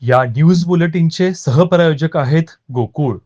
या न्यूज बुलेटिनचे सहप्रायोजक आहेत गोकुळ.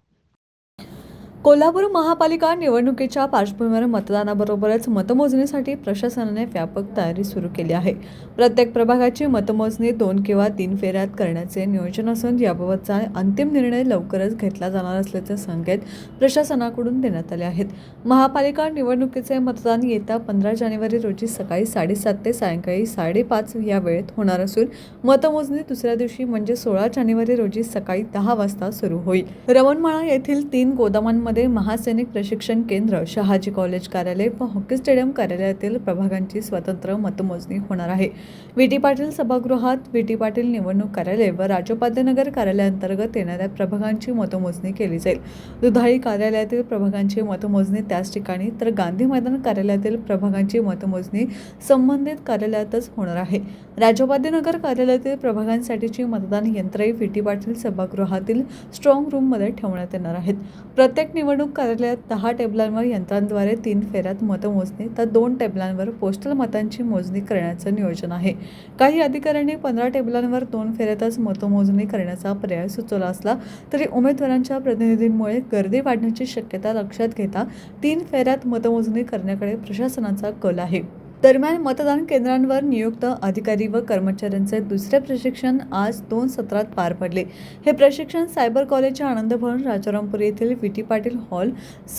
कोल्हापूर महापालिका निवडणुकीच्या पार्श्वभूमीवर मतदानाबरोबरच मतमोजणीसाठी प्रशासनाने व्यापक तयारी सुरू केली आहे. प्रत्येक प्रभागाची मतमोजणी 2 किंवा 3 फेऱ्यात करण्याचे नियोजन असून याबाबतचा अंतिम निर्णय लवकरच घेतला जाणार असल्याचे संकेत प्रशासनाकडून देण्यात आले आहेत. महापालिका निवडणुकीचे मतदान येत्या 15 जानेवारी रोजी सकाळी 7:30 ते सायंकाळी 5:30 या वेळेत होणार असून मतमोजणी दुसऱ्या दिवशी म्हणजे 16 जानेवारी रोजी सकाळी 10 वाजता सुरू होईल. रमणमाळा येथील 3 गोदामांमध्ये महासैनिक प्रशिक्षण केंद्र, शहाजी कॉलेज कार्यालय व हॉकी स्टेडियम कार्यालयातील प्रभागांची स्वतंत्र मतमोजणी होणार आहे. विटी पाटील सभागृहात, विटी पाटील निवडणूक कार्यालय व राजोपाध्यायनगर कार्यालयाअंतर्गत येणाऱ्या प्रभागांची मतमोजणी केली जाईल. दुधाळी कार्यालयातील प्रभागांची मतमोजणी त्याच ठिकाणी, तर गांधी मैदान कार्यालयातील प्रभागांची मतमोजणी संबंधित कार्यालयातच होणार आहे. राजोपाध्यायनगर कार्यालयातील प्रभागांसाठीची मतदान यंत्रही विटी पाटील सभागृहातील स्ट्रॉंग रूममध्ये ठेवण्यात येणार आहेत. प्रत्येक निवडणूक कार्यालयात 10 टेबलांवर यंत्रांद्वारे 3 फेऱ्यात मतमोजणी तर 2 टेबलांवर पोस्टल मतांची मोजणी करण्याचं नियोजन आहे. काही अधिकाऱ्यांनी 15 टेबलांवर 2 फेऱ्यातच मतमोजणी करण्याचा पर्याय सुचवला असला तरी उमेदवारांच्या प्रतिनिधींमुळे गर्दी वाढण्याची शक्यता लक्षात घेता 3 फेऱ्यात मतमोजणी करण्याकडे प्रशासनाचा कल आहे. दरम्यान मतदान केंद्रांवर नियुक्त अधिकारी व कर्मचाऱ्यांचे दुसरे प्रशिक्षण आज 2 सत्रात पार पडले. हे प्रशिक्षण सायबर कॉलेजच्या आनंद भवन, राजारामपूर येथील विटी पाटील हॉल,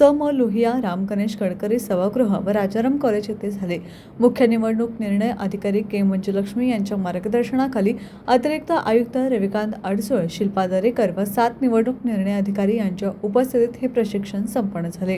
म. लोहिया, राम गणेश गडकरी सभागृह व राजाराम कॉलेज येथे झाले. मुख्य निवडणूक निर्णय अधिकारी के. मंजुलक्ष्मी यांच्या मार्गदर्शनाखाली अतिरिक्त आयुक्त रविकांत अडसूळ, शिल्पा दरेकर व 7 निवडणूक निर्णय अधिकारी यांच्या उपस्थितीत हे प्रशिक्षण संपन्न झाले.